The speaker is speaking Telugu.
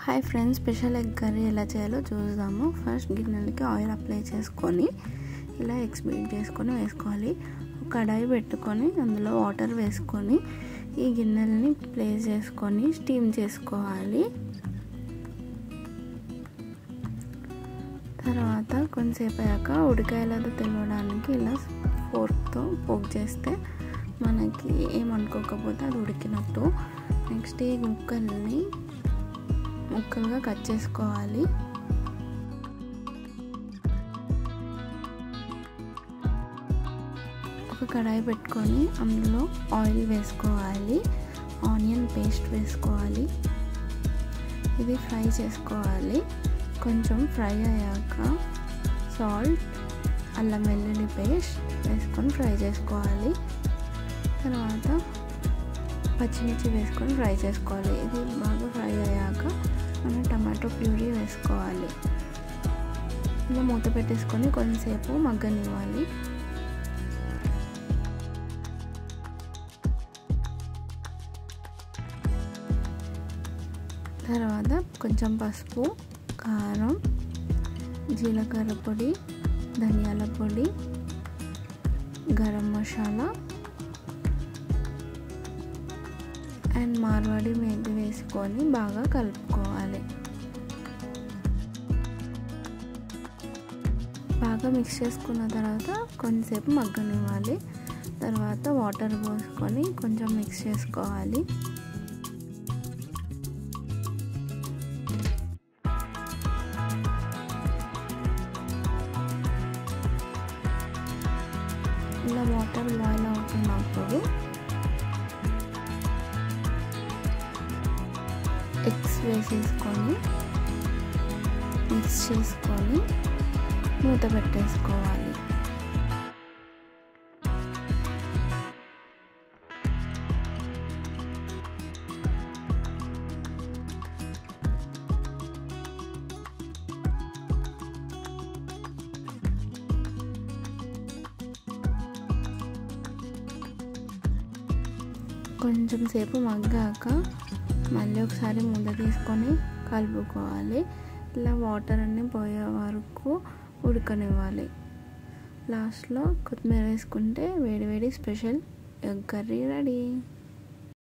Hi friends, special egg curry ఎలా చేయాలో చూద్దాము. ఫస్ట్ గిన్నెలకి ఆయిల్ అప్లై చేసుకొని ఇలా ఎగ్స్ బీట్ చేసుకొని వేసుకోవాలి. ఒక కడాయి పెట్టుకొని అందులో వాటర్ వేసుకొని ఈ గిన్నెలని ప్లేస్ చేసుకొని స్టీమ్ చేసుకోవాలి. తర్వాత కొంతసేపు అయ్యాక ఉడికాయలతో తెలియడానికి ఇలా ఫోర్క్తో పోక్ చేస్తే మనకి ఏమనుకోకపోతే అది ఉడికినట్టు. నెక్స్ట్ ఈ ముక్కలుగా కట్ చేసుకోవాలి. ఒక కడాయి పెట్టుకొని అందులో ఆయిల్ వేసుకోవాలి, ఆనియన్ పేస్ట్ వేసుకోవాలి, ఇది ఫ్రై చేసుకోవాలి. కొంచెం ఫ్రై అయ్యాక సాల్ట్, అల్లం వెల్లుల్లి పేస్ట్ వేసుకొని ఫ్రై చేసుకోవాలి. తర్వాత పచ్చిమిర్చి వేసుకొని ఫ్రై చేసుకోవాలి. ఇది బాగా ఫ్రై అయ్యాక మనం టమాటో ప్యూరీ వేసుకోవాలి. ఇలా మూత పెట్టేసుకొని కొంతసేపు మగ్గనివ్వాలి. తర్వాత కొంచెం పసుపు, కారం, జీలకర్ర పొడి, ధనియాల పొడి, గరం మసాలా అండ్ మార్వాడి మెంతి వేసుకొని బాగా కలుపుకోవాలి. బాగా మిక్స్ చేసుకున్న తర్వాత కొంచెంసేపు మగ్గనివ్వాలి. తర్వాత వాటర్ పోసుకొని కొంచెం మిక్స్ చేసుకోవాలి. ఇలా వాటర్ బాయిల్ అవుతున్నప్పుడు ఎగ్స్ వేసేసుకొని మిక్స్ చేసుకొని మూత పెట్టేసుకోవాలి. కొంచెం సేపు మగ్గాక మళ్ళీ ఒకసారి మూత తీసుకొని కలుపుకోవాలి. ఇలా వాటర్ అన్నీ పోయే వరకు ఉడకనివ్వాలి. లాస్ట్లో కొత్తిమీర వేసుకుంటే వేడి వేడి స్పెషల్ ఎగ్ కర్రీ రెడీ.